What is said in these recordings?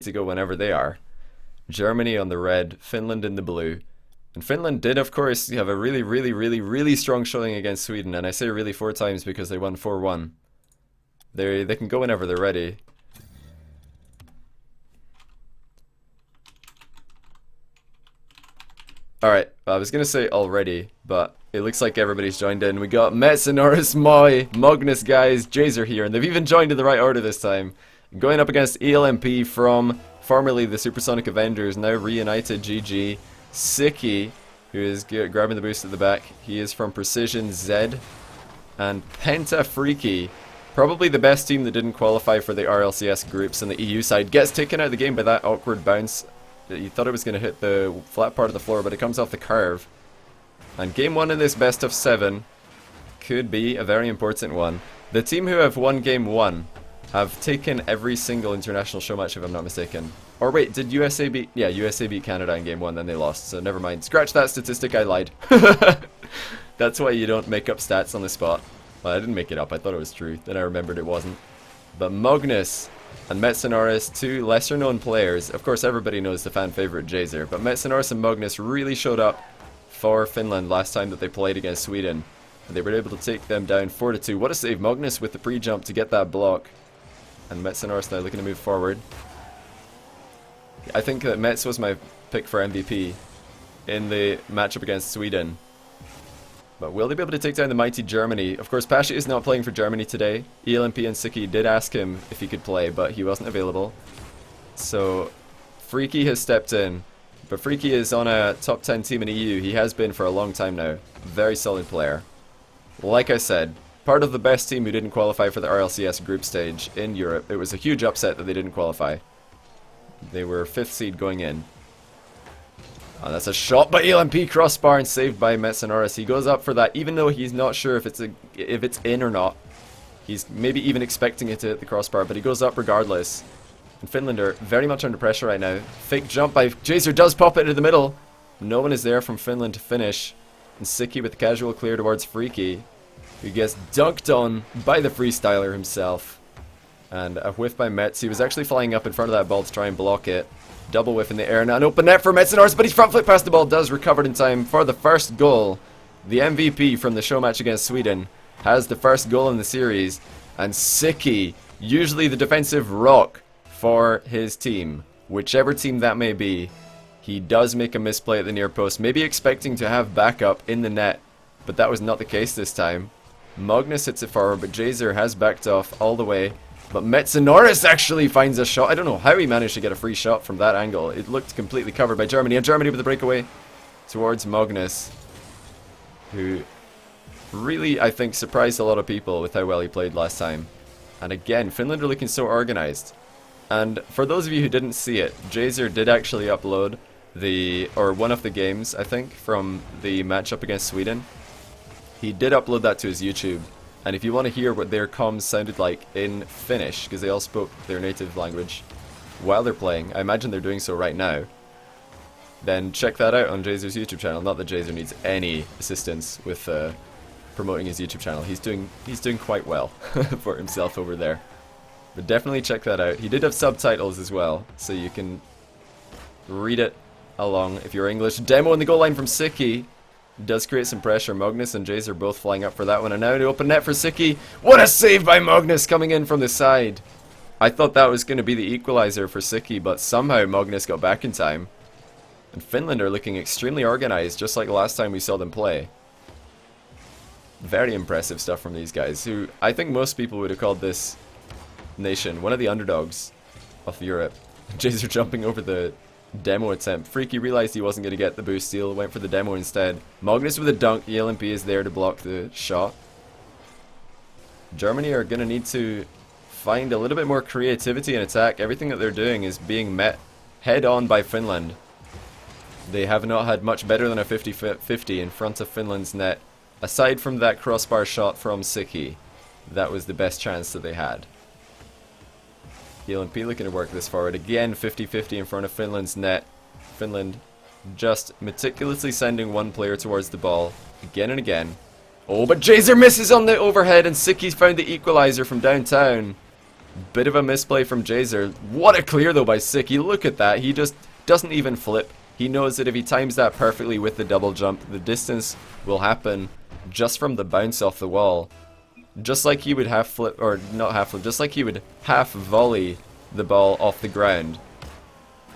to go whenever they are. Germany on the red, Finland in the blue. And Finland did, of course, have a really strong showing against Sweden. And I say really 4 times because they won 4-1. They can go whenever they're ready. Alright, I was gonna say already, but it looks like everybody's joined in. We got Metsinoris, Moy, Magnus guys, Jazer here, and they've even joined in the right order this time. Going up against ELMP from formerly the Supersonic Avengers, now reunited GG. Siki, who is grabbing the boost at the back. He is from Precision Z. And Penta Freaky, probably the best team that didn't qualify for the RLCS groups on the EU side, gets taken out of the game by that awkward bounce. You thought it was going to hit the flat part of the floor, but it comes off the curve. And game 1 in this best of 7 could be a very important one. The team who have won game 1 have taken every single international show match, if I'm not mistaken. Or wait, did USA beat... Yeah, USA beat Canada in game 1, then they lost, so never mind. Scratch that statistic, I lied. That's why you don't make up stats on the spot. Well, I didn't make it up, I thought it was true, then I remembered it wasn't. But Magnus and Metsinoris, two lesser known players. Of course, everybody knows the fan favorite Jazer, but Metsinoris and Magnus really showed up for Finland last time that they played against Sweden. And they were able to take them down 4-2. What a save, Magnus with the pre-jump to get that block. And Metsinoris now looking to move forward. I think that Mets was my pick for MVP in the matchup against Sweden. But will they be able to take down the mighty Germany? Of course, Pasha is not playing for Germany today. ELMP and Siki did ask him if he could play, but he wasn't available. So, Freaky has stepped in. But Freaky is on a top 10 team in EU. He has been for a long time now. Very solid player. Like I said, part of the best team who didn't qualify for the RLCS group stage in Europe. It was a huge upset that they didn't qualify. They were 5th seed going in. Oh, that's a shot by ELMP, crossbar, and saved by Metsinoris. He goes up for that, even though he's not sure if it's in or not. He's maybe even expecting it to hit the crossbar, but he goes up regardless. And Finland are very much under pressure right now. Fake jump by Jazer does pop it into the middle. No one is there from Finland to finish. And Siki with the casual clear towards Freaky, who gets dunked on by the freestyler himself. And a whiff by Mets. He was actually flying up in front of that ball to try and block it. Double whiff in the air, now an open net for Metsinoris, but he's front flip past the ball, does recover in time for the first goal. The MVP from the show match against Sweden has the first goal in the series, and Siki, usually the defensive rock for his team, whichever team that may be, he does make a misplay at the near post, maybe expecting to have backup in the net, but that was not the case this time. Magnus hits it forward, but Jazer has backed off all the way. But Metsinoris actually finds a shot. I don't know how he managed to get a free shot from that angle. It looked completely covered by Germany. And Germany with the breakaway towards Magnus, who really, I think, surprised a lot of people with how well he played last time. And again, Finland are looking so organized. And for those of you who didn't see it, Jazer did actually upload one of the games, I think, from the matchup against Sweden. He did upload that to his YouTube. And if you want to hear what their comms sounded like in Finnish, because they all spoke their native language while they're playing, I imagine they're doing so right now, then check that out on Jazer's YouTube channel. Not that Jazer needs any assistance with promoting his YouTube channel. He's doing quite well for himself over there. But definitely check that out. He did have subtitles as well, so you can read it along if you're English. Demo in the goal line from Siki. Does create some pressure. Magnus and Jazer both flying up for that one, and now the open net for Siki. What a save by Magnus coming in from the side. I thought that was going to be the equalizer for Siki, but somehow Magnus got back in time. And Finland are looking extremely organized, just like last time we saw them play. Very impressive stuff from these guys, who I think most people would have called this nation one of the underdogs of Europe. Jazer jumping over the demo attempt. Freaky realized he wasn't going to get the boost steal, went for the demo instead. Magnus with a dunk. ELMP is there to block the shot. Germany are going to need to find a little bit more creativity in attack. Everything that they're doing is being met head on by Finland. They have not had much better than a 50-50 in front of Finland's net. Aside from that crossbar shot from Siki, that was the best chance that they had. ELMP looking to work this forward. Again, 50-50 in front of Finland's net. Finland just meticulously sending one player towards the ball again and again. Oh, but Jazer misses on the overhead, and Siki's found the equalizer from downtown. Bit of a misplay from Jazer. What a clear though by Siki. Look at that. He just doesn't even flip. He knows that if he times that perfectly with the double jump, the distance will happen just from the bounce off the wall. Just like he would half flip, or not half flip, just like he would half volley the ball off the ground.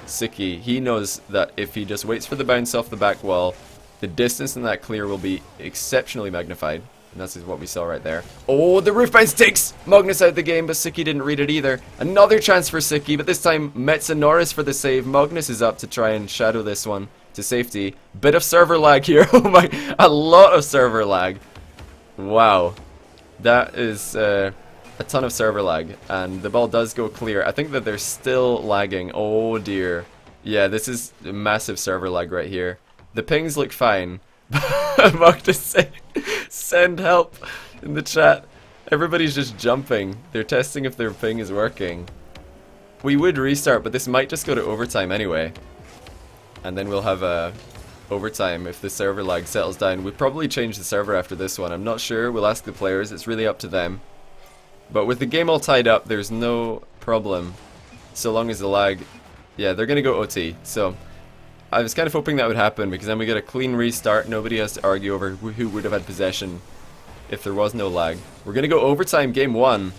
Siki, he knows that if he just waits for the bounce off the back wall, the distance in that clear will be exceptionally magnified. And that's what we saw right there. Oh, the roof bounce takes Magnus out of the game, but Siki didn't read it either. Another chance for Siki, but this time Metsunoris for the save. Magnus is up to try and shadow this one to safety. Bit of server lag here. Oh my, a lot of server lag. Wow. That is a ton of server lag, and the ball does go clear. I think that they're still lagging. Oh dear. Yeah, this is massive server lag right here. The pings look fine. Magnus say, send help in the chat. Everybody's just jumping. They're testing if their ping is working. We would restart, but this might just go to overtime anyway. And then we'll have a overtime if the server lag settles down. We'll probably change the server after this one. I'm not sure. We'll ask the players. It's really up to them. But with the game all tied up, there's no problem. So long as the lag... Yeah, they're going to go OT. So I was kind of hoping that would happen, because then we get a clean restart. Nobody has to argue over who would have had possession if there was no lag. We're going to go overtime game 1.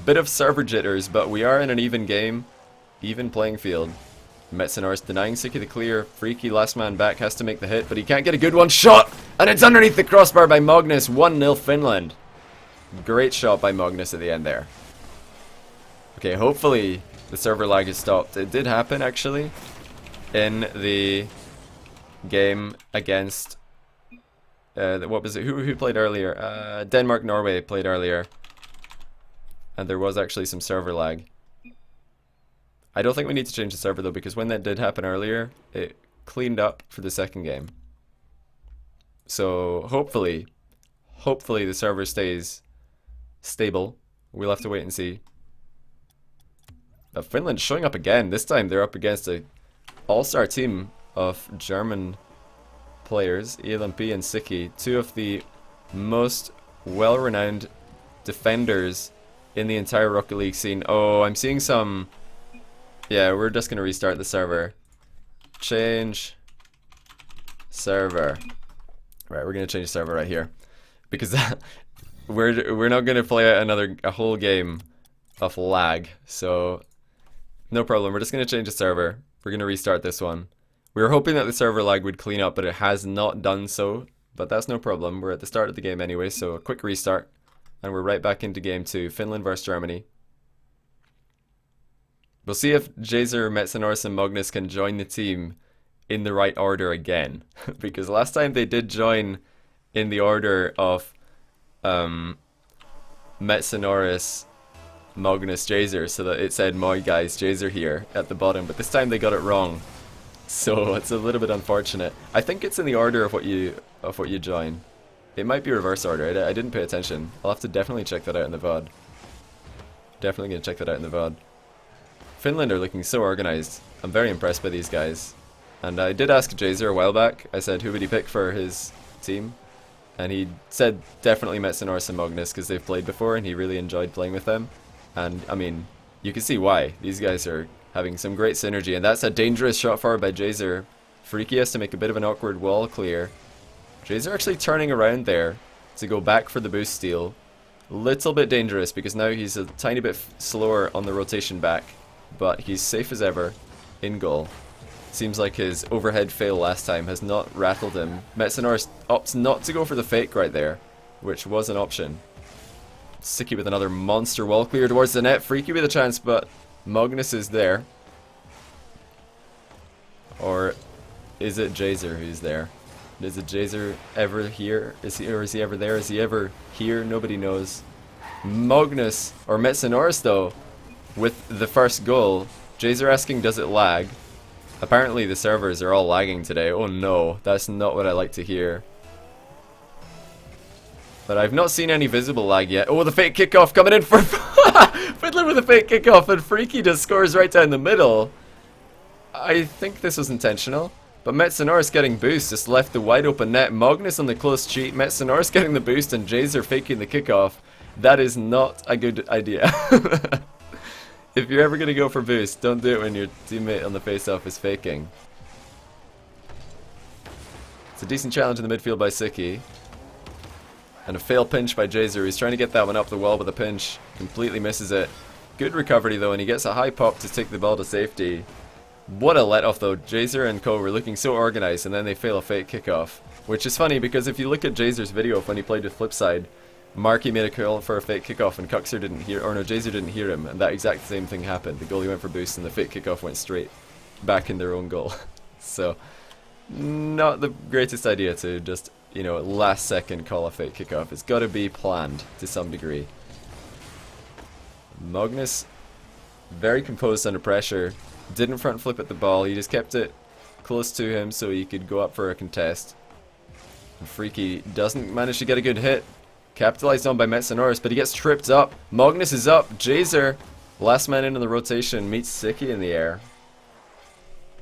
Bit of server jitters, but we are in an even game. Even playing field. Metsunoris denying Siki the clear. Freaky last man back has to make the hit, but he can't get a good one. Shot! And it's underneath the crossbar by Magnus. 1-0 Finland. Great shot by Magnus at the end there. Okay, hopefully the server lag is stopped. It did happen actually in the game against what was it? Who played earlier? Denmark-Norway played earlier. And there was actually some server lag. I don't think we need to change the server though, because when that did happen earlier, it cleaned up for the second game. So hopefully the server stays stable. We'll have to wait and see. But Finland showing up again. This time they're up against a all-star team of German players, ELMP and Siki, two of the most well-renowned defenders in the entire Rocket League scene. Oh, I'm seeing some... Yeah, we're just going to restart the server. Change server. Right, we're going to change server right here. Because we're not going to play a whole game of lag. So, no problem. We're just going to change the server. We're going to restart this one. We were hoping that the server lag would clean up, but it has not done so. But that's no problem. We're at the start of the game anyway, so a quick restart. And we're right back into game 2. Finland versus Germany. We'll see if Jazer, Metsunoris, and Magnus can join the team in the right order again. Because last time they did join in the order of Metsunoris, Magnus, Jazer, so that it said "Moi guys, Jazer here" at the bottom. But this time they got it wrong, so it's a little bit unfortunate. I think it's in the order of what you join. It might be reverse order. I didn't pay attention. I'll have to definitely check that out in the VOD. Definitely gonna check that out in the VOD. Finland are looking so organized. I'm very impressed by these guys. And I did ask Jazer a while back. I said who would he pick for his team, and he said definitely Metsunoris and Magnus because they've played before and he really enjoyed playing with them. And I mean, you can see why. These guys are having some great synergy, and that's a dangerous shot forward by Jazer. Freaky has to make a bit of an awkward wall clear. Jazer actually turning around there to go back for the boost steal. Little bit dangerous because now he's a tiny bit slower on the rotation back. But he's safe as ever in goal. Seems like his overhead fail last time has not rattled him. Metsunoris opts not to go for the fake right there, which was an option. Siki with another monster wall clear towards the net. Freaky with a chance, but Magnus is there. Or is it Jazer who's there? Is it Jazer ever here? Is he ever there? Is he ever here? Nobody knows. Magnus, or Metsunoris though, with the first goal. Jazer asking, does it lag? Apparently the servers are all lagging today. Oh no, that's not what I like to hear. But I've not seen any visible lag yet. Oh, the fake kickoff coming in for Finland with a fake kickoff, and Freaky just scores right down the middle. I think this was intentional, but Metsunoris getting boost just left the wide open net. Magnus on the close cheat, Metsunoris getting the boost, and Jazer faking the kickoff. That is not a good idea. If you're ever going to go for boost, don't do it when your teammate on the face-off is faking. It's a decent challenge in the midfield by Siki. And a fail pinch by Jazer. He's trying to get that one up the wall with a pinch. Completely misses it. Good recovery though, and he gets a high pop to take the ball to safety. What a let off though. Jazer and Co were looking so organized, and then they fail a fake kickoff. Which is funny because if you look at Jazer's video of when he played with Flipside, Marky made a call for a fake kickoff and Cuxer didn't hear, or no, Jazer didn't hear him, and that exact same thing happened. The goalie went for boost and the fake kickoff went straight back in their own goal. So, not the greatest idea to just, you know, last second call a fake kickoff. It's got to be planned to some degree. Magnus, very composed under pressure, didn't front flip at the ball, he just kept it close to him so he could go up for a contest. And Freaky doesn't manage to get a good hit. Capitalized on by Metsanoris, but he gets tripped up. Magnus is up. Jazer, last man in on the rotation, meets Siki in the air.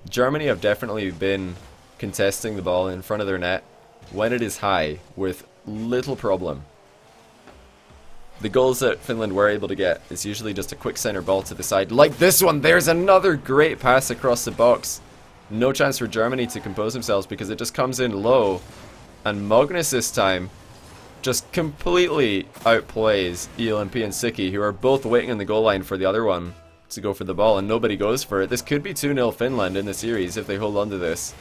Germany have definitely been contesting the ball in front of their net when it is high with little problem. The goals that Finland were able to get is usually just a quick center ball to the side. Like this one, there's another great pass across the box. No chance for Germany to compose themselves because it just comes in low. And Magnus this time just completely outplays ELMP and Siki, who are both waiting on the goal line for the other one to go for the ball, and nobody goes for it. This could be 2-0 Finland in the series if they hold on to this.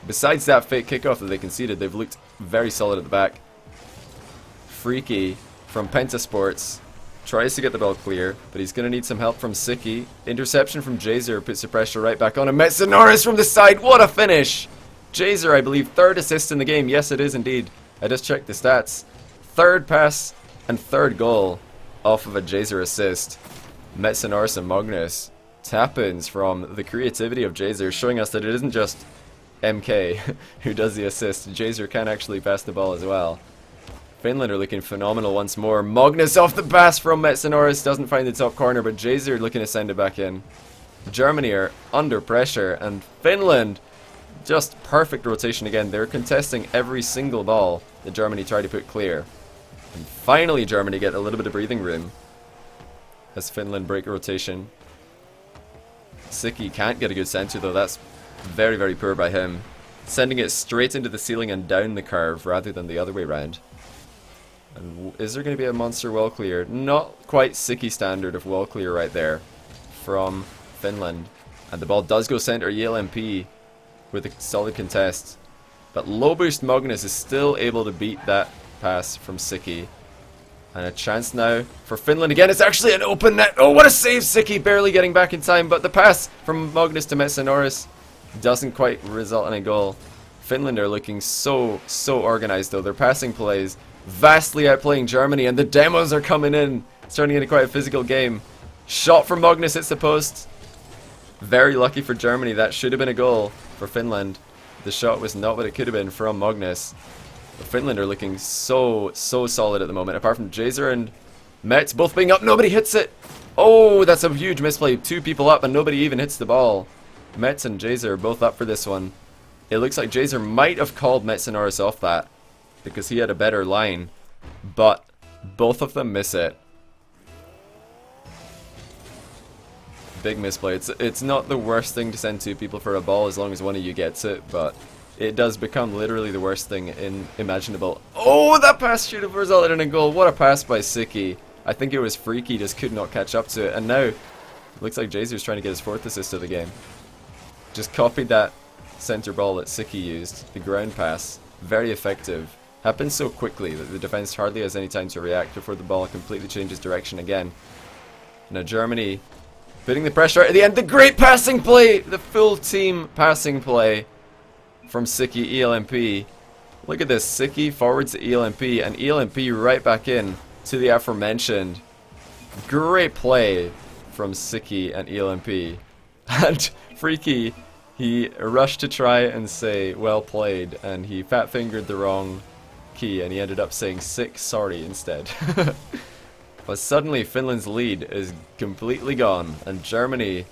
Besides that fake kickoff that they conceded, they've looked very solid at the back. Freaky from Pentasports tries to get the ball clear, but he's going to need some help from Siki. Interception from Jazer puts the pressure right back on him. Metsanoris from the side, what a finish! Jazer, I believe, third assist in the game. Yes, it is indeed. I just checked the stats. Third pass and third goal off of a Jazer assist. Metsanoris and Magnus. Tap-ins from the creativity of Jazer, showing us that it isn't just MK who does the assist. Jazer can actually pass the ball as well. Finland are looking phenomenal once more. Magnus off the pass from Metsanoris, doesn't find the top corner, but Jazer looking to send it back in. Germany are under pressure, and Finland, just perfect rotation again. They're contesting every single ball that Germany try to put clear. And finally Germany get a little bit of breathing room as Finland break rotation. Siki can't get a good center though. That's very, very poor by him. Sending it straight into the ceiling and down the curve rather than the other way around. And is there going to be a monster wall clear? Not quite Siki standard of wall clear right there from Finland. And the ball does go center. ELMP with a solid contest. But low boost Magnus is still able to beat that pass from Siki. And a chance now for Finland again. It's actually an open net. Oh, what a save! Siki barely getting back in time. But the pass from Magnus to Metsanoris doesn't quite result in a goal. Finland are looking so organized though. Their passing plays vastly outplaying Germany, and the demos are coming in. It's turning into quite a physical game. Shot from Magnus hits the post. Very lucky for Germany. That should have been a goal for Finland. The shot was not what it could have been from Magnus. But Finland are looking so solid at the moment. Apart from Jazer and Mets both being up, nobody hits it. Oh, that's a huge misplay. Two people up and nobody even hits the ball. Mets and Jazer are both up for this one. It looks like Jazer might have called Metsanoris off that because he had a better line, but both of them miss it. Big misplay. It's not the worst thing to send two people for a ball as long as one of you gets it, but it does become literally the worst thing imaginable. Oh, that pass should have resulted in a goal. What a pass by Siki. I think it was Freaky, just could not catch up to it, and now it looks like Jazer's trying to get his fourth assist of the game. Just copied that center ball that Siki used, the ground pass. Very effective. Happens so quickly that the defense hardly has any time to react before the ball completely changes direction again. Now Germany putting the pressure at the end. The great passing play! The full team passing play from Siki ELMP. Look at this. Siki forwards to ELMP and ELMP right back in to the aforementioned. Great play from Siki and ELMP. And Freaky, he rushed to try and say well played, and he fat fingered the wrong key and he ended up saying sick sorry instead. But suddenly Finland's lead is completely gone, and Germany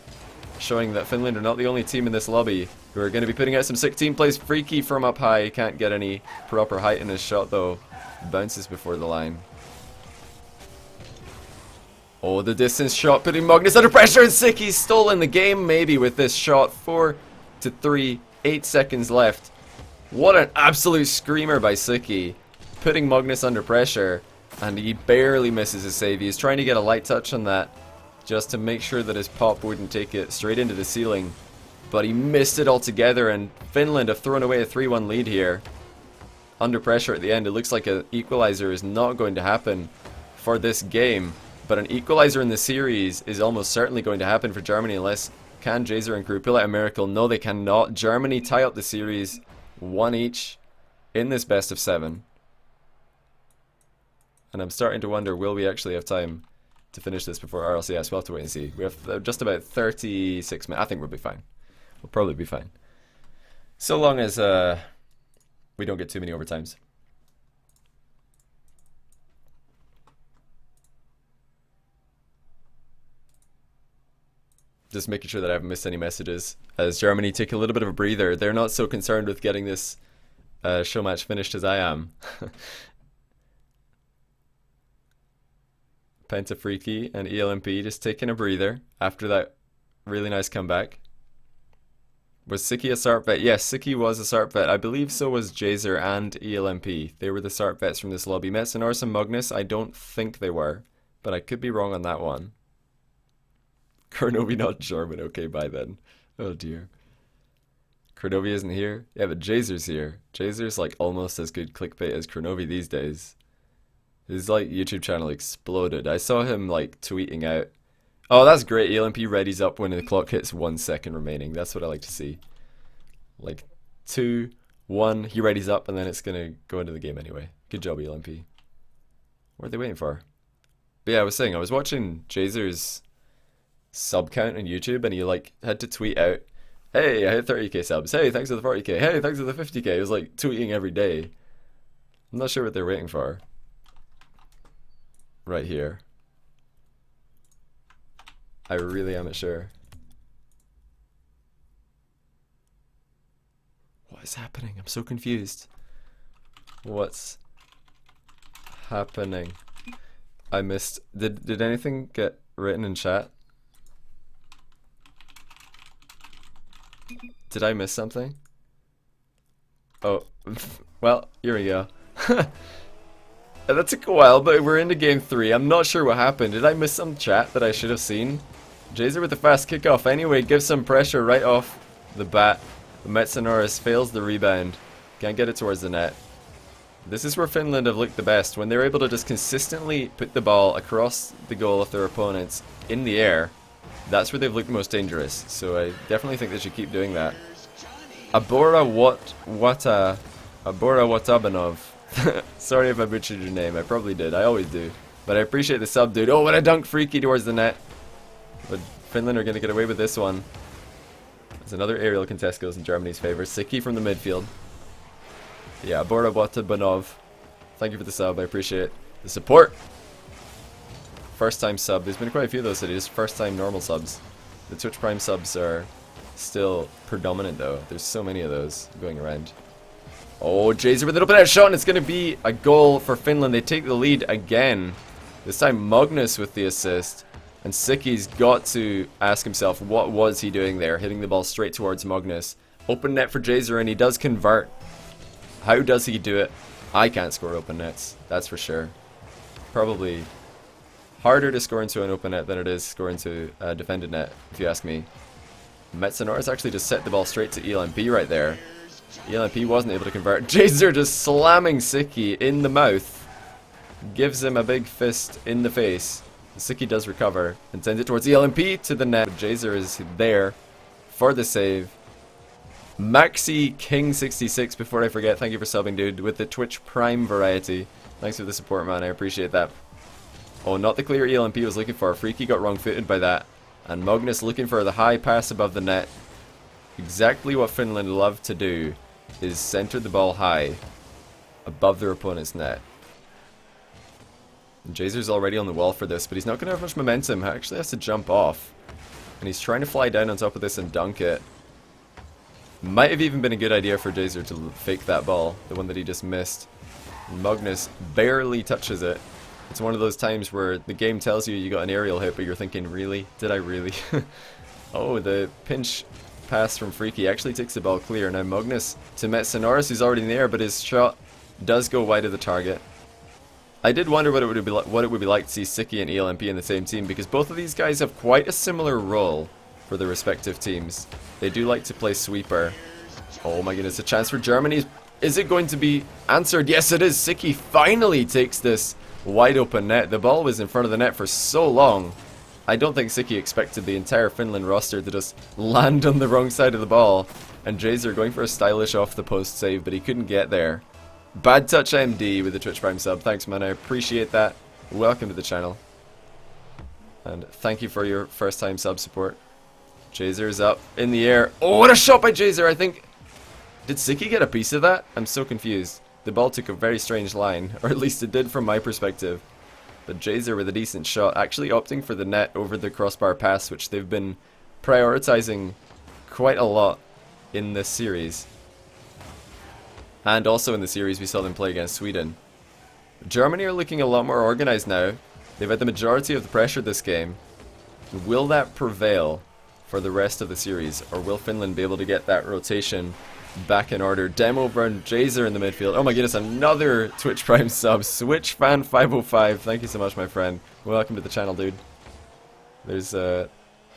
showing that Finland are not the only team in this lobby who are going to be putting out some sick team plays. Freaky from up high, can't get any proper height in his shot though. Bounces before the line. Oh, the distance shot putting Magnus under pressure, and Sicky's stolen the game maybe with this shot. 4-3, 8 seconds left. What an absolute screamer by Sicky, putting Magnus under pressure, and he barely misses his save. He's trying to get a light touch on that just to make sure that his pop wouldn't take it straight into the ceiling, but he missed it altogether, and Finland have thrown away a 3-1 lead here. Under pressure at the end, it looks like an equalizer is not going to happen for this game, but an equalizer in the series is almost certainly going to happen for Germany unless can Jazer and crew pull out a miracle. No, they cannot. Germany tie up the series 1 each in this best of 7. And I'm starting to wonder, will we actually have time to finish this before RLCS? We'll have to wait and see. We have just about 36 minutes. I think we'll be fine. We'll probably be fine. So long as we don't get too many overtimes. Just making sure that I haven't missed any messages as Germany take a little bit of a breather. They're not so concerned with getting this show match finished as I am. Penta Freaky and ELMP just taking a breather after that really nice comeback. Was Sicky a SARP vet? Yes, Sicky was a SARP vet. I believe so was Jazer and ELMP. They were the SARP vets from this lobby. Metsonoris and Magnus, I don't think they were, but I could be wrong on that one. Kronovi not German. Okay, bye then. Oh dear. Kronovi isn't here? Yeah, but Jazer's here. Jazer's like almost as good clickbait as Kronovi these days. His like YouTube channel exploded. I saw him like tweeting out, "Oh, that's great. ELMP readies up when the clock hits 1 second remaining." That's what I like to see. Like 2, 1, he readies up, and then it's gonna go into the game anyway. Good job, ELMP. What are they waiting for? But yeah, I was saying I was watching Jazer's sub count on YouTube, and he like had to tweet out, "Hey, I hit 30k subs. Hey, thanks for the 40k. Hey, thanks for the 50k." He was like tweeting every day. I'm not sure what they're waiting for. Right here. I really am not sure. What is happening? I'm so confused. What's happening? I missed. Did anything get written in chat? Did I miss something? Oh, well, here we go. That took a while, but we're into game 3. I'm not sure what happened. Did I miss some chat that I should have seen? Jazer with the fast kickoff anyway, gives some pressure right off the bat. Metsonoris fails the rebound. Can't get it towards the net. This is where Finland have looked the best, when they're able to just consistently put the ball across the goal of their opponents in the air. That's where they've looked most dangerous, so I definitely think they should keep doing that. Abora Watabanov. Sorry if I butchered your name, I probably did, I always do. But I appreciate the sub, dude. Oh, what a dunk Freaky towards the net. But Finland are going to get away with this one. There's another aerial contest goes in Germany's favour. Sicky from the midfield. Yeah, Abora Watabanov. Thank you for the sub, I appreciate the support. First time sub. There's been quite a few of those today. Just first time normal subs. The Twitch Prime subs are still predominant though. There's so many of those going around. Oh, Jazer with an open out shot, and it's going to be a goal for Finland. They take the lead again. This time Magnus with the assist. And Sicky's got to ask himself, what was he doing there? Hitting the ball straight towards Magnus. Open net for Jazer, and he does convert. How does he do it? I can't score open nets, that's for sure. Probably harder to score into an open net than it is score into a defended net, if you ask me. Metsonoris actually just set the ball straight to ELMP right there. ELMP wasn't able to convert. Jazer just slamming Sicky in the mouth. Gives him a big fist in the face. Sicky does recover and sends it towards ELMP to the net. Jazer is there for the save. Maxi King 66, before I forget, thank you for subbing, dude, with the Twitch Prime variety. Thanks for the support, man, I appreciate that. Oh, not the clear ELMP was looking for. Freaky got wrong-footed by that. And Magnus looking for the high pass above the net. Exactly what Finland love to do is center the ball high above their opponent's net. And Jazer's already on the wall for this, but he's not going to have much momentum. He actually has to jump off. And he's trying to fly down on top of this and dunk it. Might have even been a good idea for Jazer to fake that ball, the one that he just missed. And Magnus barely touches it. It's one of those times where the game tells you got an aerial hit, but you're thinking, really? Did I really? Oh, the pinch pass from Freaky actually takes the ball clear. Now Magnus to Metsinoris, who's already in the air, but his shot does go wide of the target. I did wonder what it would be like to see Siki and ELMP in the same team, because both of these guys have quite a similar role for their respective teams. They do like to play sweeper. Oh my goodness, a chance for Germany. Is it going to be answered? Yes, it is. Siki finally takes this wide open net. The ball was in front of the net for so long. I don't think Siki expected the entire Finland roster to just land on the wrong side of the ball. And Jazer going for a stylish off the post save, but he couldn't get there. Bad Touch MD with the Twitch Prime sub. Thanks, man. I appreciate that. Welcome to the channel. And thank you for your first time sub support. Jazer's up in the air. Oh, what a shot by Jazer. I think... Did Siki get a piece of that? I'm so confused. The ball took a very strange line, or at least it did from my perspective. But Jazer with a decent shot, actually opting for the net over the crossbar pass, which they've been prioritizing quite a lot in this series. And also in the series we saw them play against Sweden. Germany are looking a lot more organized now. They've had the majority of the pressure this game. Will that prevail for the rest of the series, or will Finland be able to get that rotation back in order? Demo burn Jazer in the midfield. Oh my goodness, another Twitch Prime sub. Switch Fan 505. Thank you so much, my friend. Welcome to the channel, dude. There's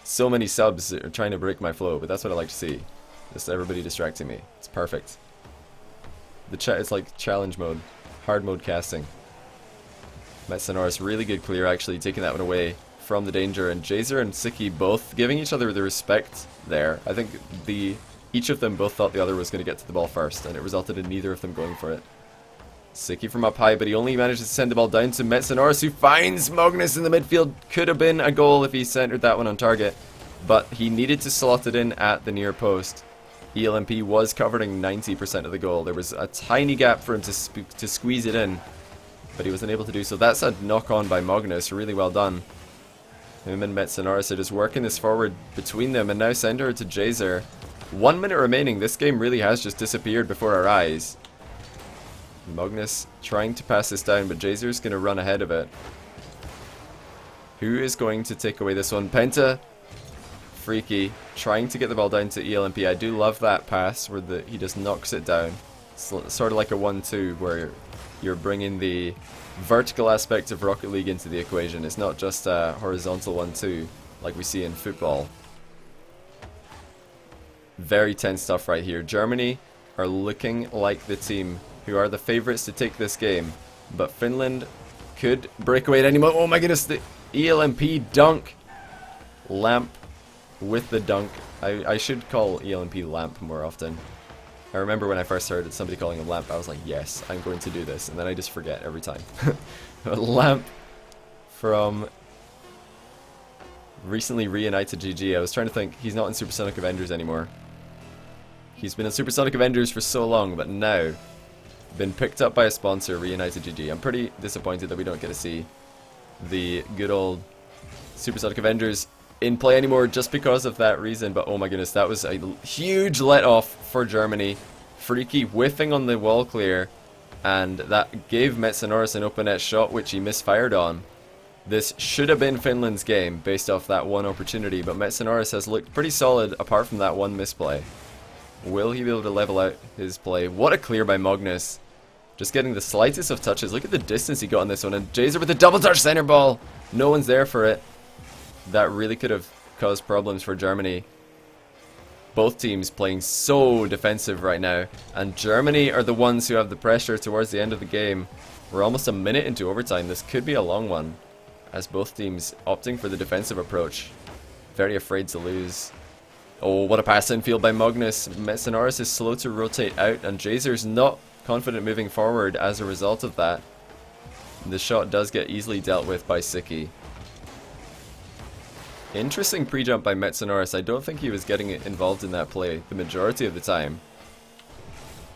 so many subs trying to break my flow, but that's what I like to see. Just everybody distracting me. It's perfect. It's like challenge mode, hard mode casting. Metsinoris, really good clear, actually taking that one away from the danger, and Jazer and Siki both giving each other the respect there. I think each of them both thought the other was going to get to the ball first, and it resulted in neither of them going for it. Siki from up high, but he only manages to send the ball down to Metsinoris, who finds Magnus in the midfield. Could have been a goal if he centered that one on target, but he needed to slot it in at the near post. ELMP was covering 90% of the goal. There was a tiny gap for him to squeeze it in, but he wasn't able to do so. That's a knock-on by Magnus. Really well done. Him and Metsinoris are just working this forward between them, and now send her to Jazer. 1 minute remaining. This game really has just disappeared before our eyes. Magnus trying to pass this down, but Jazer's going to run ahead of it. Who is going to take away this one? Penta. Freaky trying to get the ball down to ELMP. I do love that pass where he just knocks it down. It's sort of like a 1-2 where you're bringing the vertical aspect of Rocket League into the equation. It's not just a horizontal 1-2 like we see in football. Very tense stuff right here. Germany are looking like the team who are the favorites to take this game, but Finland could break away at any moment. Oh my goodness, the ELMP dunk. Lamp with the dunk. I should call ELMP Lamp more often. I remember when I first heard somebody calling him Lamp, I was like, yes, I'm going to do this, and then I just forget every time. Lamp from recently reunited GG. I was trying to think, he's not in Supersonic Avengers anymore. He's been in Supersonic Avengers for so long, but now been picked up by a sponsor, reunited GG. I'm pretty disappointed that we don't get to see the good old Supersonic Avengers in play anymore just because of that reason. But oh my goodness, that was a huge let off for Germany. Freaky whiffing on the wall clear, and that gave Metsinoris an open net shot which he misfired on. This should have been Finland's game based off that one opportunity, but Metsinoris has looked pretty solid apart from that one misplay. Will he be able to level out his play? What a clear by Magnus. Just getting the slightest of touches. Look at the distance he got on this one, and Jazer with the double touch center ball. No one's there for it. That really could have caused problems for Germany. Both teams playing so defensive right now, and Germany are the ones who have the pressure towards the end of the game. We're almost a minute into overtime. This could be a long one, as both teams opting for the defensive approach. Very afraid to lose. Oh, what a pass infield by Magnus. Metsinoris is slow to rotate out, and Jazer's not confident moving forward as a result of that. The shot does get easily dealt with by Siki. Interesting pre-jump by Metsinoris. I don't think he was getting involved in that play the majority of the time.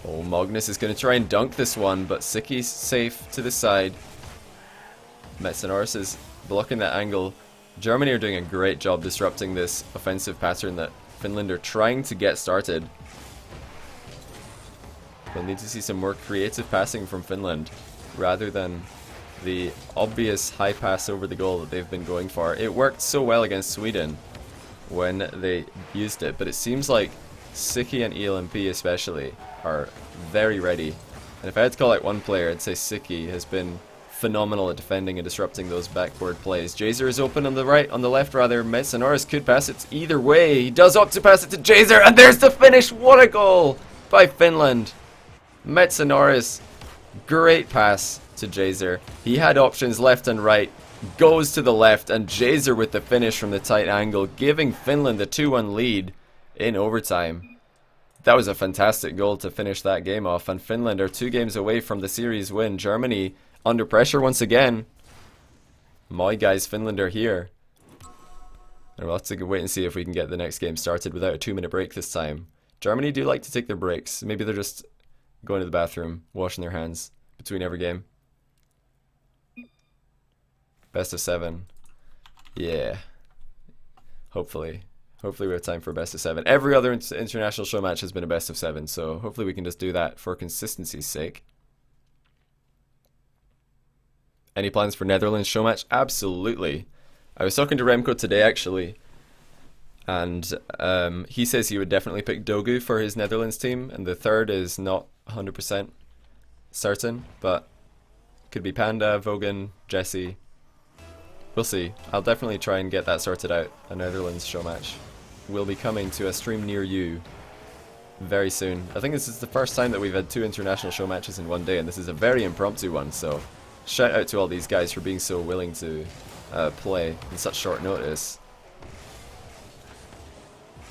Oh, Magnus is going to try and dunk this one, but Siki's safe to the side. Metsinoris is blocking that angle. Germany are doing a great job disrupting this offensive pattern that Finland are trying to get started. We'll need to see some more creative passing from Finland rather than the obvious high pass over the goal that they've been going for. It worked so well against Sweden when they used it, but it seems like Siki and ELMP especially are very ready. And if I had to call out one player, I'd say Siki has been phenomenal at defending and disrupting those backboard plays. Jazer is open on the right, on the left rather. Metsanoris could pass it either way. He does opt to pass it to Jazer, and there's the finish. What a goal by Finland. Metsanoris, great pass to Jazer. He had options left and right, goes to the left, and Jazer with the finish from the tight angle, giving Finland the 2-1 lead in overtime. That was a fantastic goal to finish that game off, and Finland are 2 games away from the series win. Germany under pressure once again. My guys, Finland are here. And we'll have to wait and see if we can get the next game started without a 2-minute break this time. Germany do like to take their breaks. Maybe they're just going to the bathroom, washing their hands between every game. Best of 7. Yeah. Hopefully. Hopefully we have time for a best of 7. Every other international show match has been a best of 7, so hopefully we can just do that for consistency's sake. Any plans for Netherlands show match? Absolutely. I was talking to Remco today actually, and he says he would definitely pick Dogu for his Netherlands team, and the third is not 100% certain, but could be Panda, Vogan, Jesse. We'll see. I'll definitely try and get that sorted out. A Netherlands show match will be coming to a stream near you very soon. I think this is the first time that we've had 2 international show matches in one day, and this is a very impromptu one, so shout out to all these guys for being so willing to play in such short notice.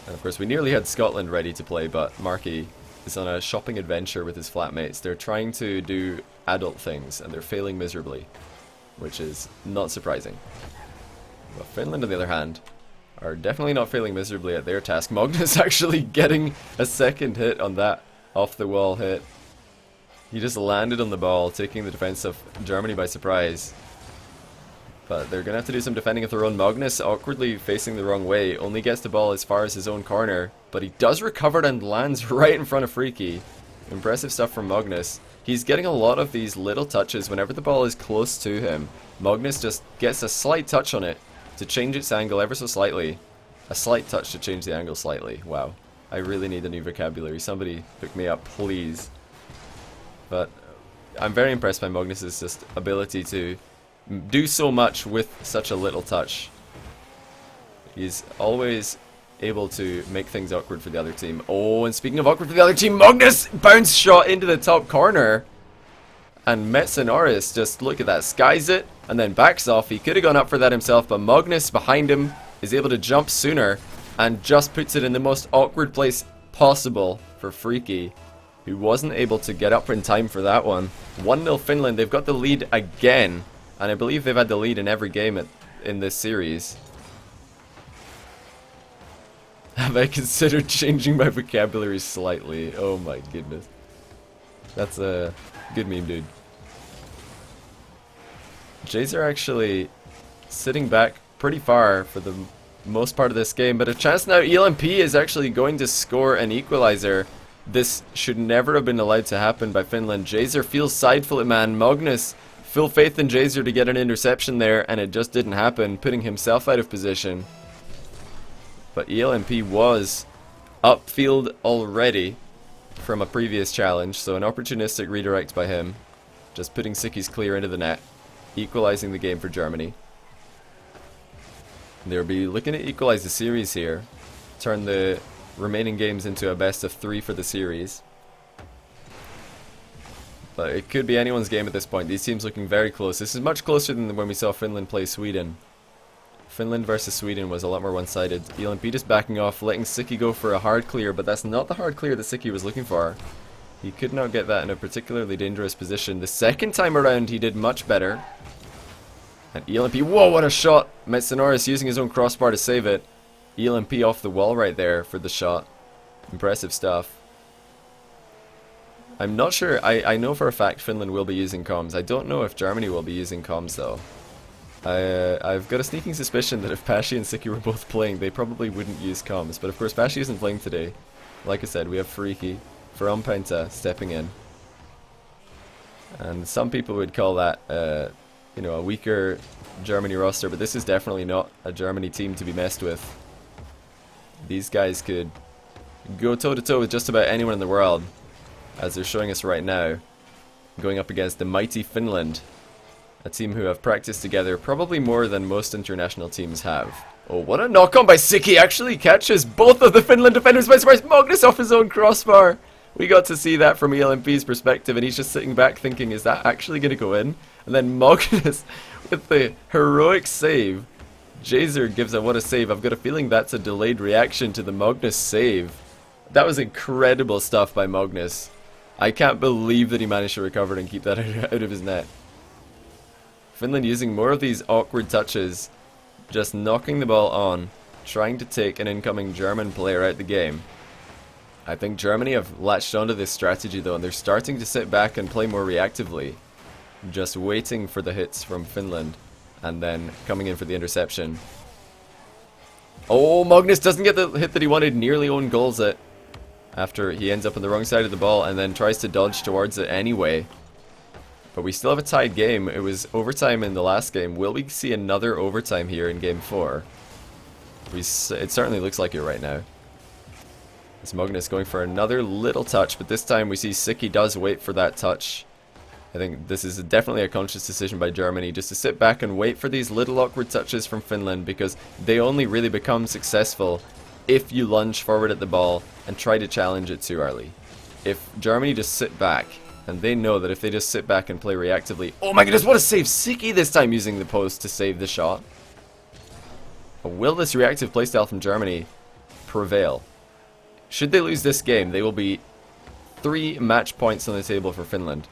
And of course we nearly had Scotland ready to play, but Marky is on a shopping adventure with his flatmates. They're trying to do adult things and they're failing miserably, which is not surprising. But Finland, on the other hand, are definitely not failing miserably at their task. Magnus actually getting a second hit on that off-the-wall hit. He just landed on the ball, taking the defense of Germany by surprise. But they're going to have to do some defending of their own. Magnus, awkwardly facing the wrong way, only gets the ball as far as his own corner. But he does recover it and lands right in front of Freaky. Impressive stuff from Magnus. He's getting a lot of these little touches whenever the ball is close to him. Magnus just gets a slight touch on it to change its angle ever so slightly. A slight touch to change the angle slightly. Wow. I really need a new vocabulary. Somebody hook me up, please. But I'm very impressed by Magnus's just ability to do so much with such a little touch. He's always able to make things awkward for the other team. Oh, and speaking of awkward for the other team, Magnus bounce shot into the top corner. And Metsanoris, just look at that, skies it and then backs off. He could have gone up for that himself, but Magnus behind him is able to jump sooner and just puts it in the most awkward place possible for Freaky, who wasn't able to get up in time for that one. 1-0 Finland. They've got the lead again, and I believe they've had the lead in every game in this series. Have I considered changing my vocabulary slightly? Oh my goodness. That's a good meme, dude. Jays are actually sitting back pretty far for the most part of this game, but a chance now. ELMP is actually going to score an equalizer. This should never have been allowed to happen by Finland. Jazer feels sideful, man. Magnus, full faith in Jazer to get an interception there, and it just didn't happen, putting himself out of position. But ELMP was upfield already from a previous challenge, so an opportunistic redirect by him, just putting Sickies clear into the net, equalizing the game for Germany. They'll be looking to equalize the series here, turn the remaining games into a best of 3 for the series. But it could be anyone's game at this point. These teams looking very close. This is much closer than when we saw Finland play Sweden. Finland versus Sweden was a lot more one-sided. ELMP just backing off, letting Sicki go for a hard clear, but that's not the hard clear that Sicki was looking for. He could not get that in a particularly dangerous position. The second time around, he did much better. And ELMP, whoa, what a shot! Metsanoris using his own crossbar to save it. ELMP off the wall right there for the shot. Impressive stuff. I'm not sure, I know for a fact Finland will be using comms. I don't know if Germany will be using comms though. I've got a sneaking suspicion that if Pashi and Sicki were both playing, they probably wouldn't use comms. But of course, Pashi isn't playing today. Like I said, we have Freaky from Penta stepping in. And some people would call that you know, a weaker Germany roster, but this is definitely not a Germany team to be messed with. These guys could go toe-to-toe with just about anyone in the world, as they're showing us right now, going up against the mighty Finland, a team who have practiced together probably more than most international teams have. Oh, what a knock-on by Siki! Actually catches both of the Finland defenders by surprise. Magnus off his own crossbar. We got to see that from ELMP's perspective, and he's just sitting back thinking, is that actually going to go in? And then Magnus with the heroic save. Jazer gives a what a save. I've got a feeling that's a delayed reaction to the Magnus save. That was incredible stuff by Magnus. I can't believe that he managed to recover and keep that out of his net. Finland using more of these awkward touches, just knocking the ball on, trying to take an incoming German player out the game. I think Germany have latched onto this strategy though, and they're starting to sit back and play more reactively, just waiting for the hits from Finland and then coming in for the interception. Oh, Magnus doesn't get the hit that he wanted, nearly own goals it after he ends up on the wrong side of the ball and then tries to dodge towards it anyway. But we still have a tied game. It was overtime in the last game. Will we see another overtime here in game 4? It certainly looks like it right now. It's Magnus going for another little touch, but this time we see Siki does wait for that touch. I think this is definitely a conscious decision by Germany, just to sit back and wait for these little awkward touches from Finland, because they only really become successful if you lunge forward at the ball and try to challenge it too early. If Germany just sit back, and they know that if they just sit back and play reactively... Oh my goodness, what a save! Siki this time using the post to save the shot. But will this reactive playstyle from Germany prevail? Should they lose this game, they will be 3 match points on the table for Finland.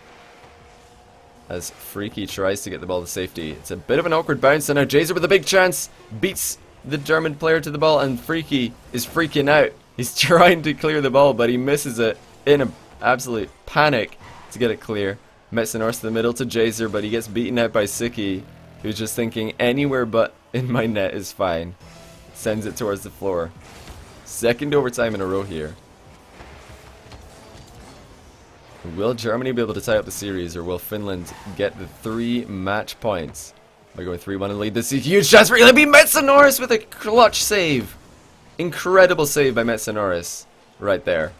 As Freaky tries to get the ball to safety. It's a bit of an awkward bounce, and now Jazer with a big chance beats the German player to the ball, and Freaky is freaking out. He's trying to clear the ball, but he misses it in an absolute panic to get it clear. Metzenhorst to the middle to Jazer, but he gets beaten out by Siki, who's just thinking anywhere but in my net is fine. Sends it towards the floor. Second overtime in a row here. Will Germany be able to tie up the series, or will Finland get the 3 match points by going 3-1 and lead? This is a huge chance for ELMP. Metzenhorst with a clutch save. Incredible save by Metzenhorst right there.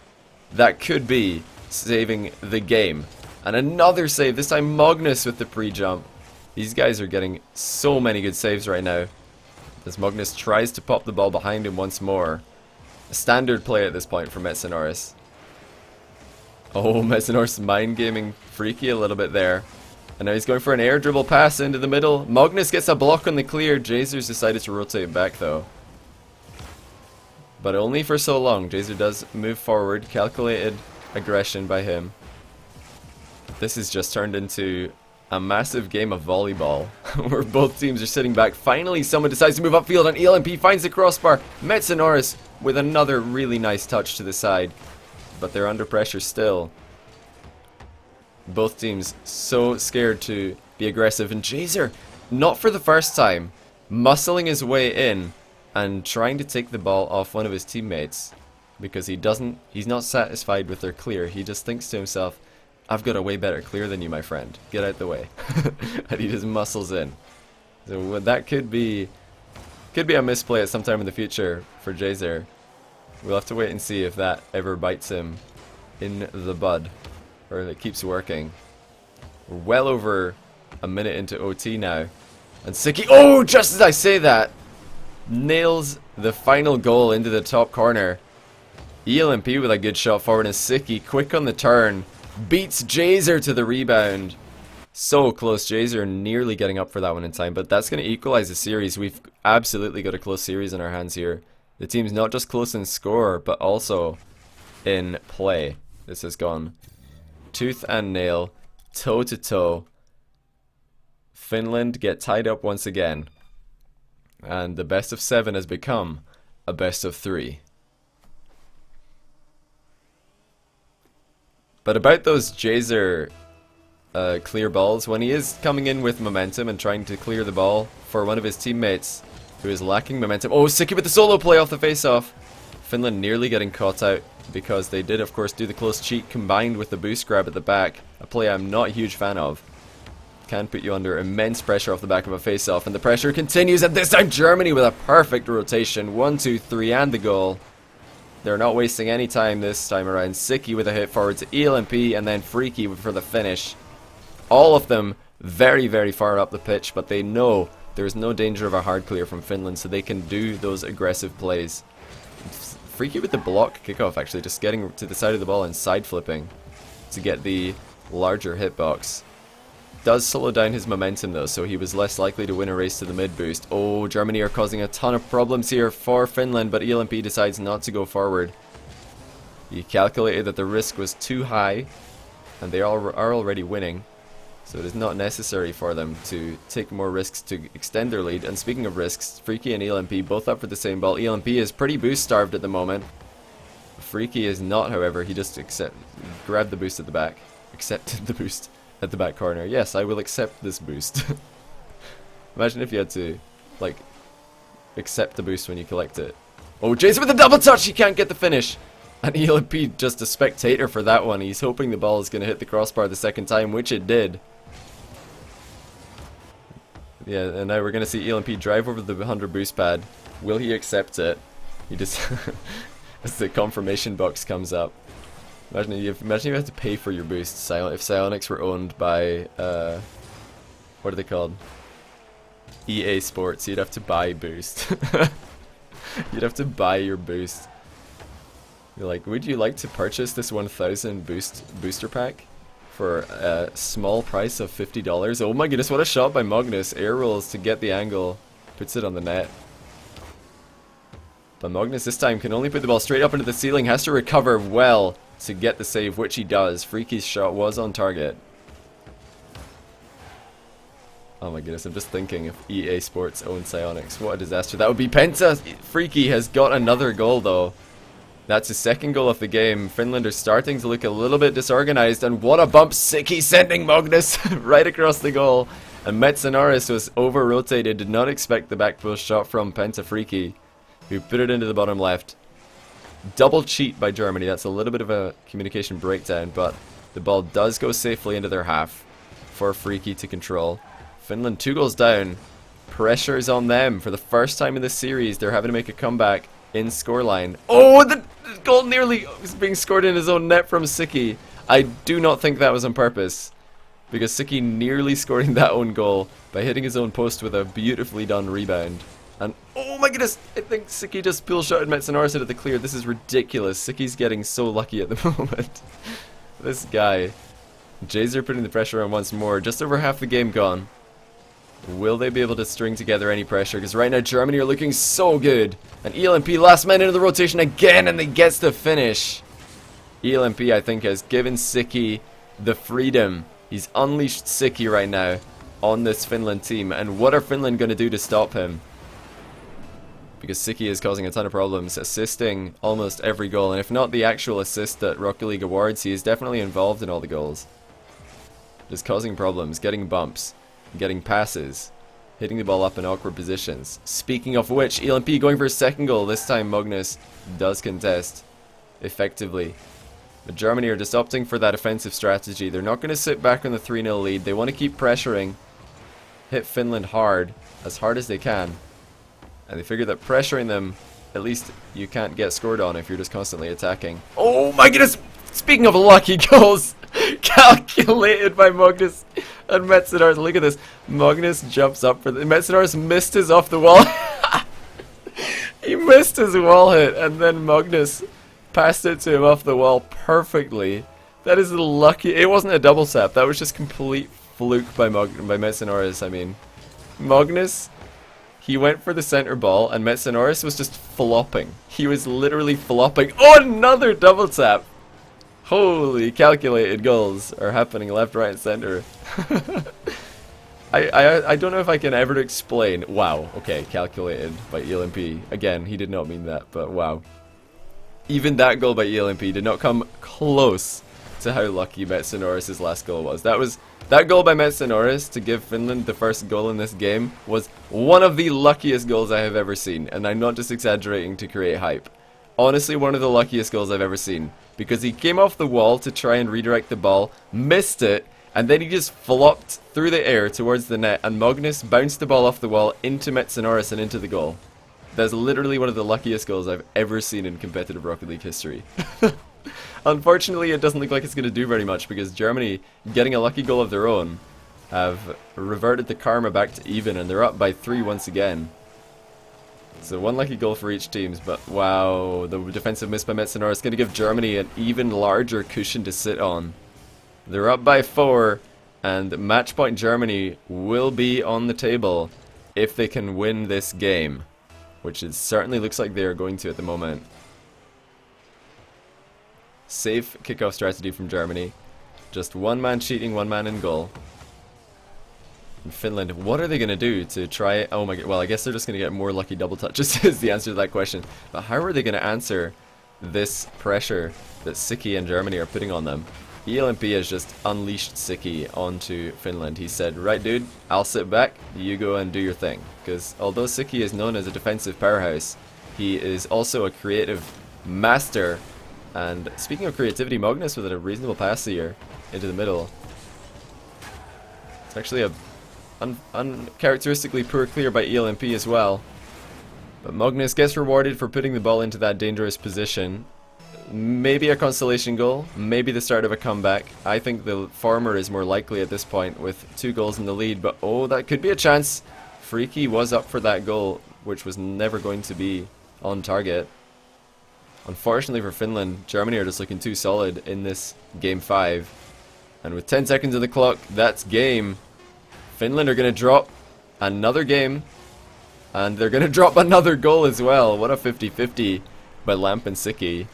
That could be saving the game. And another save, this time Magnus with the pre-jump. These guys are getting so many good saves right now, as Magnus tries to pop the ball behind him once more. A standard play at this point for Metzenhorst. Oh, Metzenhorst mind gaming Freaky a little bit there. And now he's going for an air dribble pass into the middle. Magnus gets a block on the clear. Jazer's decided to rotate back though. But only for so long. Jazer does move forward. Calculated aggression by him. This has just turned into a massive game of volleyball, where both teams are sitting back. Finally, someone decides to move upfield, and ELMP finds the crossbar. Metzenhorst with another really nice touch to the side, but they're under pressure still. Both teams so scared to be aggressive, and Jazer, not for the first time, muscling his way in and trying to take the ball off one of his teammates, because he's not satisfied with their clear. He just thinks to himself, I've got a way better clear than you, my friend. Get out the way. And he just muscles in. So that could be a misplay at some time in the future for Jazer. We'll have to wait and see if that ever bites him in the bud, or if it keeps working. We're well over a minute into OT now, and Siki, oh, just as I say that, nails the final goal into the top corner. ELMP with a good shot forward, and Siki, quick on the turn, beats Jazer to the rebound. So close. Jazer nearly getting up for that one in time, but that's going to equalize the series. We've absolutely got a close series in our hands here. The team's not just close in score, but also in play. This has gone tooth and nail, toe to toe. Finland get tied up once again, and the best of 7 has become a best of 3. But about those Jazer clear balls, when he is coming in with momentum and trying to clear the ball for one of his teammates who is lacking momentum. Oh, Siki with the solo play off the face-off. Finland nearly getting caught out because they did, of course, do the close cheat combined with the boost grab at the back. A play I'm not a huge fan of. can put you under immense pressure off the back of a face-off, and the pressure continues, and this time Germany with a perfect rotation. 1, 2, 3, and the goal. They're not wasting any time this time around. Siki with a hit forward to ELMP, and then Freaky for the finish. All of them very, very far up the pitch, but they know there's no danger of a hard clear from Finland, so they can do those aggressive plays. Freaky with the block kickoff, actually, just getting to the side of the ball and side flipping to get the larger hitbox. Does slow down his momentum though, so he was less likely to win a race to the mid boost. Oh, Germany are causing a ton of problems here for Finland, but ELMP decides not to go forward. He calculated that the risk was too high, and they are already winning, so it is not necessary for them to take more risks to extend their lead. And speaking of risks, Freaky and ELMP both up for the same ball. ELMP is pretty boost starved at the moment. Freaky is not, however. He just grabbed the boost at the back. Accepted the boost at the back corner. Yes, I will accept this boost. Imagine if you had to, like, accept the boost when you collect it. Oh, Jason with a double touch! He can't get the finish! And ELMP just a spectator for that one. He's hoping the ball is going to hit the crossbar the second time, which it did. Yeah, and now we're going to see ELMP drive over the 100 boost pad. Will he accept it? He just... as the confirmation box comes up. Imagine you had to pay for your boost. If Psionics were owned by, what are they called? EA Sports, you'd have to buy boost. You'd have to buy your boost. You're like, would you like to purchase this 1000 booster pack for a small price of $50? Oh my goodness, what a shot by Magnus. Air rolls to get the angle, puts it on the net. But Magnus this time can only put the ball straight up into the ceiling, has to recover well to get the save, which he does. Freaky's shot was on target. Oh my goodness, I'm just thinking if EA Sports owned Psionics, what a disaster that would be. Penta! Freaky has got another goal though. That's his second goal of the game. Finland are starting to look a little bit disorganized, and what a bump. Siki sending Magnus right across the goal. And Metsanaris was over-rotated, did not expect the back post shot from Penta Freaky, who put it into the bottom left. Double cheat by Germany. That's a little bit of a communication breakdown, but the ball does go safely into their half for Freaky to control. Finland 2 goals down. Pressure is on them. For the first time in this series, they're having to make a comeback in scoreline. Oh, the goal nearly was being scored in his own net from Siki. I do not think that was on purpose, because Siki nearly scoring that own goal by hitting his own post with a beautifully done rebound. And oh my goodness, I think Siki just pull shotted Metsanaris at the clear. This is ridiculous. Siki's getting so lucky at the moment. This guy. Jazer putting the pressure on once more. Just over half the game gone. Will they be able to string together any pressure? Because right now Germany are looking so good. And ELMP last man into the rotation again, and they gets the finish. ELMP, I think, has given Siki the freedom. He's unleashed Siki right now on this Finland team. And what are Finland going to do to stop him? Because Siki is causing a ton of problems, assisting almost every goal, and if not the actual assist at Rocket League Awards, he is definitely involved in all the goals. Just causing problems, getting bumps, getting passes, hitting the ball up in awkward positions. Speaking of which, ELMP going for his second goal. This time Magnus does contest effectively. But Germany are just opting for that offensive strategy. They're not going to sit back on the 3-0 lead. They want to keep pressuring, hit Finland hard as they can. And they figure that pressuring them, at least you can't get scored on if you're just constantly attacking. Oh my goodness! Speaking of lucky goals, calculated by Magnus and Metsanaris. Look at this. Magnus jumps up for the... Metsanaris missed his off the wall. He missed his wall hit, and then Magnus passed it to him off the wall perfectly. That is lucky. It wasn't a double tap. That was just complete fluke by Metsanaris. I mean, Magnus... He went for the center ball, and Metsanaris was just flopping. He was literally flopping. Oh, another double tap! Holy, calculated goals are happening left, right, and center. I don't know if I can ever explain. Wow, okay, calculated by ELMP. Again, he did not mean that, but wow. Even that goal by ELMP did not come close to how lucky Metsanaris' last goal was. That goal by Metsanaris to give Finland the first goal in this game was one of the luckiest goals I have ever seen, and I'm not just exaggerating to create hype. Honestly, one of the luckiest goals I've ever seen, because he came off the wall to try and redirect the ball, missed it, And then he just flopped through the air towards the net, and Magnus bounced the ball off the wall into Metsenoris and into the goal. That's literally one of the luckiest goals I've ever seen in competitive Rocket League history. Unfortunately, it doesn't look like it's going to do very much, because Germany, getting a lucky goal of their own, have reverted the karma back to even, and they're up by 3 once again. So one lucky goal for each team, but wow, the defensive miss by Metzenor is going to give Germany an even larger cushion to sit on. They're up by 4, and match point Germany will be on the table if they can win this game, which it certainly looks like they are going to at the moment. Safe kickoff strategy from Germany. Just one man cheating, one man in goal. And Finland, what are they going to do to try it? Oh my god, well, I guess they're just going to get more lucky double touches is the answer to that question. But how are they going to answer this pressure that Siki and Germany are putting on them? ELMP has just unleashed Siki onto Finland. He said, right dude, I'll sit back, you go and do your thing. Because although Siki is known as a defensive powerhouse, he is also a creative master. And speaking of creativity, Magnus with a reasonable pass here into the middle. It's actually a uncharacteristically poor clear by ELMP as well. But Magnus gets rewarded for putting the ball into that dangerous position. Maybe a consolation goal, maybe the start of a comeback. I think the former is more likely at this point with 2 goals in the lead, but oh, that could be a chance. Freaky was up for that goal, which was never going to be on target. Unfortunately for Finland, Germany are just looking too solid in this game 5. And with 10 seconds of the clock, that's game. Finland are going to drop another game, and they're going to drop another goal as well. What a 50-50 by Lamp and Siki.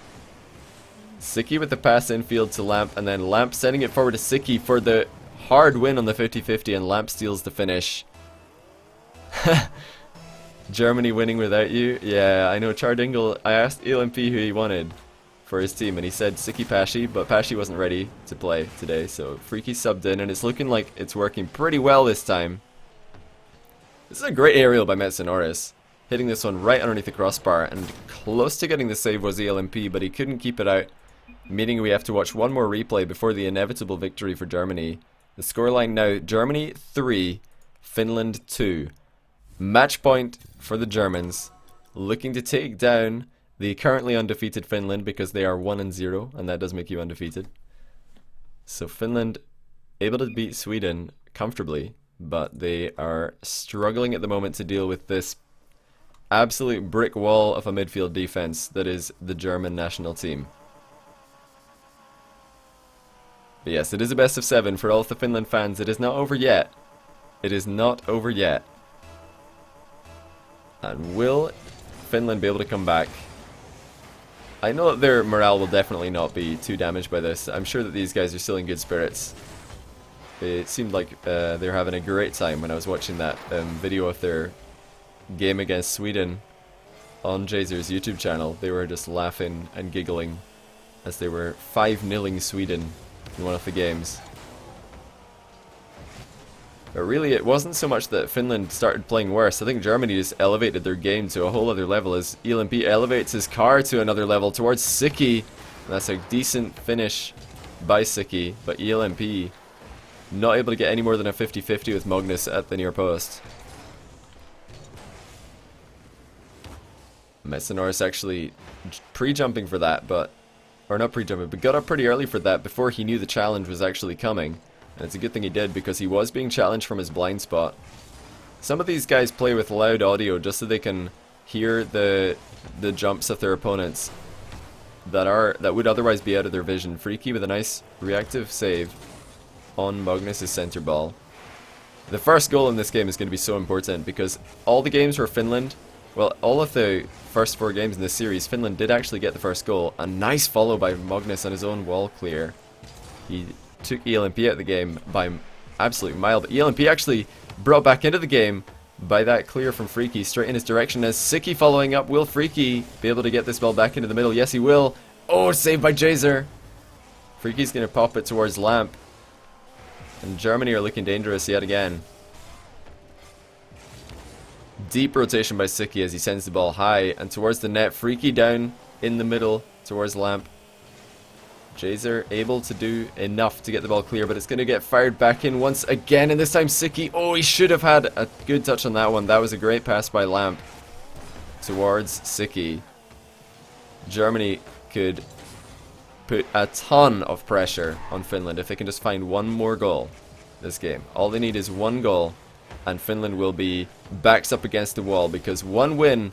Siki with the pass infield to Lamp, and then Lamp sending it forward to Siki for the hard win on the 50-50, and Lamp steals the finish. Germany winning without you? Yeah, I know. Chardingle, I asked ELMP who he wanted for his team, and he said Siki Pashi, but Pashi wasn't ready to play today, so Freaky subbed in, and it's looking like it's working pretty well this time. This is a great aerial by Metsenoris. Hitting this one right underneath the crossbar, and close to getting the save was ELMP, but he couldn't keep it out, meaning we have to watch one more replay before the inevitable victory for Germany. The scoreline now, Germany 3, Finland 2. Match point for the Germans, looking to take down the currently undefeated Finland, because they are 1-0, and that does make you undefeated. So Finland able to beat Sweden comfortably, but they are struggling at the moment to deal with this absolute brick wall of a midfield defense that is the German national team. But yes, it is a best of 7 for all of the Finland fans. It is not over yet. It is not over yet. And will Finland be able to come back? I know that their morale will definitely not be too damaged by this. I'm sure that these guys are still in good spirits. It seemed like they were having a great time when I was watching that video of their game against Sweden on Jazer's YouTube channel. They were just laughing and giggling as they were 5-0ing Sweden in one of the games. But really, it wasn't so much that Finland started playing worse. I think Germany just elevated their game to a whole other level as ELMP elevates his car to another level towards Siki. And that's a decent finish by Siki, but ELMP not able to get any more than a 50-50 with Magnus at the near post. Metsenoris actually pre-jumping for that, or not pre-jumping, but got up pretty early for that before he knew the challenge was actually coming. And it's a good thing he did, because he was being challenged from his blind spot. Some of these guys play with loud audio just so they can hear the jumps of their opponents that would otherwise be out of their vision. Freaky with a nice reactive save on Magnus' center ball. The first goal in this game is going to be so important, because all the games where Finland, well, all of the first 4 games in this series, Finland did actually get the first goal. A nice follow by Magnus on his own wall clear. He took ELMP out of the game by absolute mile, but ELMP actually brought back into the game by that clear from Freaky straight in his direction as Siki following up. Will Freaky be able to get this ball back into the middle? Yes, he will. Oh, saved by Jazer. Freaky's going to pop it towards Lamp. And Germany are looking dangerous yet again. Deep rotation by Siki as he sends the ball high and towards the net. Freaky down in the middle towards Lamp. Jazer able to do enough to get the ball clear, but it's going to get fired back in once again, and this time Siki, oh, he should have had a good touch on that one. That was a great pass by Lamp towards Siki. Germany could put a ton of pressure on Finland if they can just find one more goal this game. All they need is one goal, and Finland will be backs up against the wall, because one win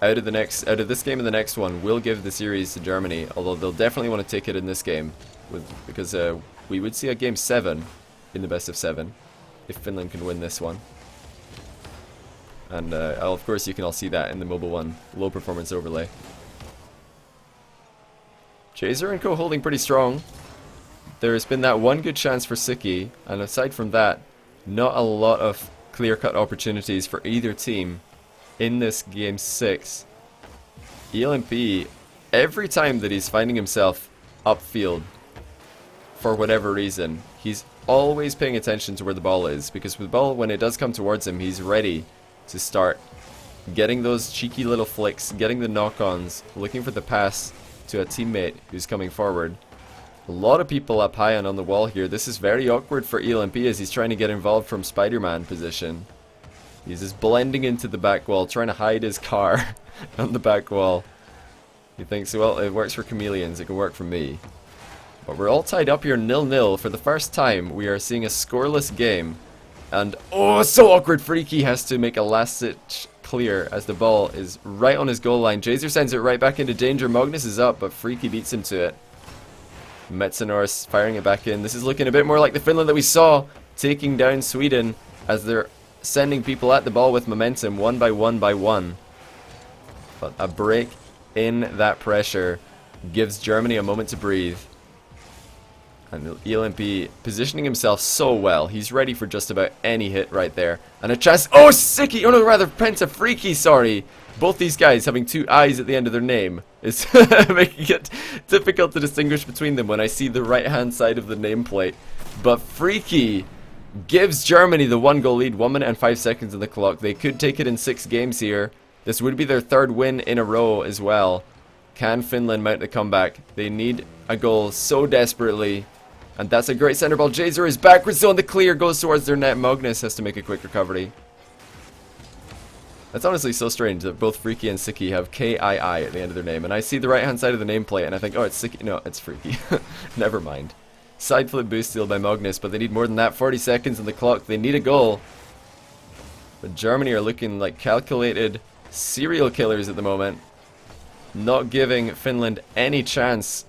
out of this game and the next one will give the series to Germany, although they'll definitely want to take it in this game, because we would see a game 7 in the best of 7 if Finland can win this one. And of course you can all see that in the Mobile 1 low performance overlay. Jazer and co holding pretty strong. There's been that one good chance for Siki, and aside from that, not a lot of clear-cut opportunities for either team in this game 6. ELMP, every time that he's finding himself upfield, for whatever reason, he's always paying attention to where the ball is, because with the ball, when it does come towards him, he's ready to start getting those cheeky little flicks, getting the knock-ons, looking for the pass to a teammate who's coming forward. A lot of people up high and on the wall here. This is very awkward for ELMP as he's trying to get involved from Spider-Man position. He's just blending into the back wall, trying to hide his car on the back wall. He thinks, well, it works for chameleons, it can work for me. But we're all tied up here 0-0. For the first time, we are seeing a scoreless game. And, oh, so awkward. Freaky has to make a last-ditch clear as the ball is right on his goal line. Jazer sends it right back into danger. Magnus is up, but Freaky beats him to it. Metzenors firing it back in. This is looking a bit more like the Finland that we saw taking down Sweden, as they're sending people at the ball with momentum one by one by one. But a break in that pressure gives Germany a moment to breathe. And ELMP positioning himself so well. He's ready for just about any hit right there. And a chance. Oh, Siki! Oh no, rather Penta Freaky, sorry. Both these guys having two I's at the end of their name is making it difficult to distinguish between them when I see the right hand side of the nameplate. But Freaky gives Germany the 1-goal lead, 1 minute and 5 seconds on the clock. They could take it in 6 games here. This would be their 3rd win in a row as well. Can Finland mount the comeback? They need a goal so desperately. And that's a great center ball. Jazer is backwards on the clear, goes towards their net. Magnus has to make a quick recovery. That's honestly so strange that both Freaky and Siki have KII at the end of their name. And I see the right hand side of the nameplate and I think, oh, it's Siki. No, it's Freaky. Never mind. Side flip boost steal by Magnus, but they need more than that. 40 seconds on the clock. They need a goal. But Germany are looking like calculated serial killers at the moment. Not giving Finland any chance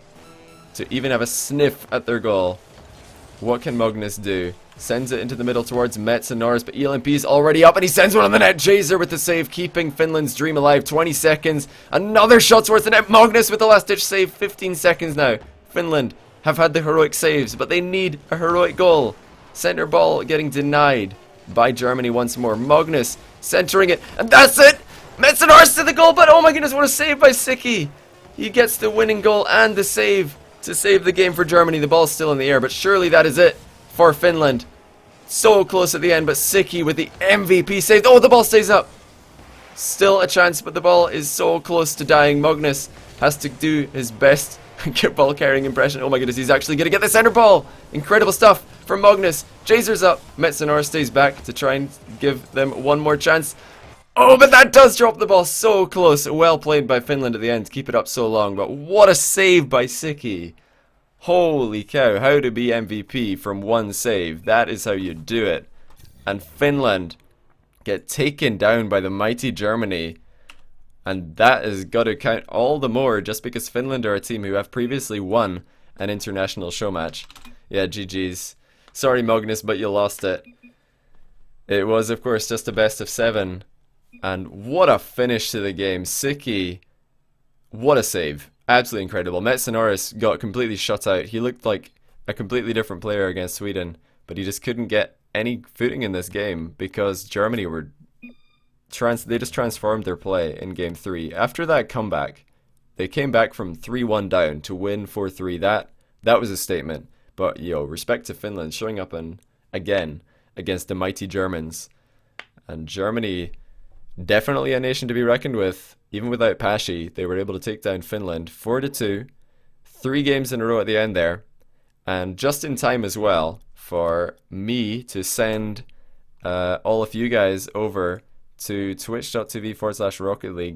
to even have a sniff at their goal. What can Magnus do? Sends it into the middle towards Metz and Norris, but ELMP is already up and he sends one on the net. Jazer with the save, keeping Finland's dream alive. 20 seconds. Another shot towards the net. Magnus with the last ditch save. 15 seconds now. Finland have had the heroic saves, but they need a heroic goal. Center ball getting denied by Germany once more. Magnus centering it, and that's it! Metz and Norris to the goal, but oh my goodness, what a save by Siki! He gets the winning goal and the save to save the game for Germany. The ball's still in the air, but surely that is it for Finland. So close at the end, but Siki with the MVP save. Oh, the ball stays up. Still a chance, but the ball is so close to dying. Magnus has to do his best ball carrying impression. Oh my goodness, he's actually going to get the center ball. Incredible stuff from Magnus. Jazer's up. Metzenor stays back to try and give them one more chance. Oh, but that does drop the ball so close. Well played by Finland at the end to keep it up so long. But what a save by Siki. Holy cow, how to be MVP from one save. That is how you do it. And Finland get taken down by the mighty Germany. And that has got to count all the more just because Finland are a team who have previously won an international show match. Yeah, GG's. Sorry, Magnus, but you lost it. It was, of course, just a best of 7. And what a finish to the game. Siki, what a save. Absolutely incredible. Metzenor got completely shut out. He looked like a completely different player against Sweden, but he just couldn't get any footing in this game because Germany were they just transformed their play in game 3. After that comeback, they came back from 3-1 down to win 4-3. That was a statement. But yo, respect to Finland showing up again against the mighty Germans. And Germany, definitely a nation to be reckoned with. Even without Pashi, they were able to take down Finland 4-2. 3 games in a row at the end there, and just in time as well for me to send all of you guys over to twitch.tv/Rocket League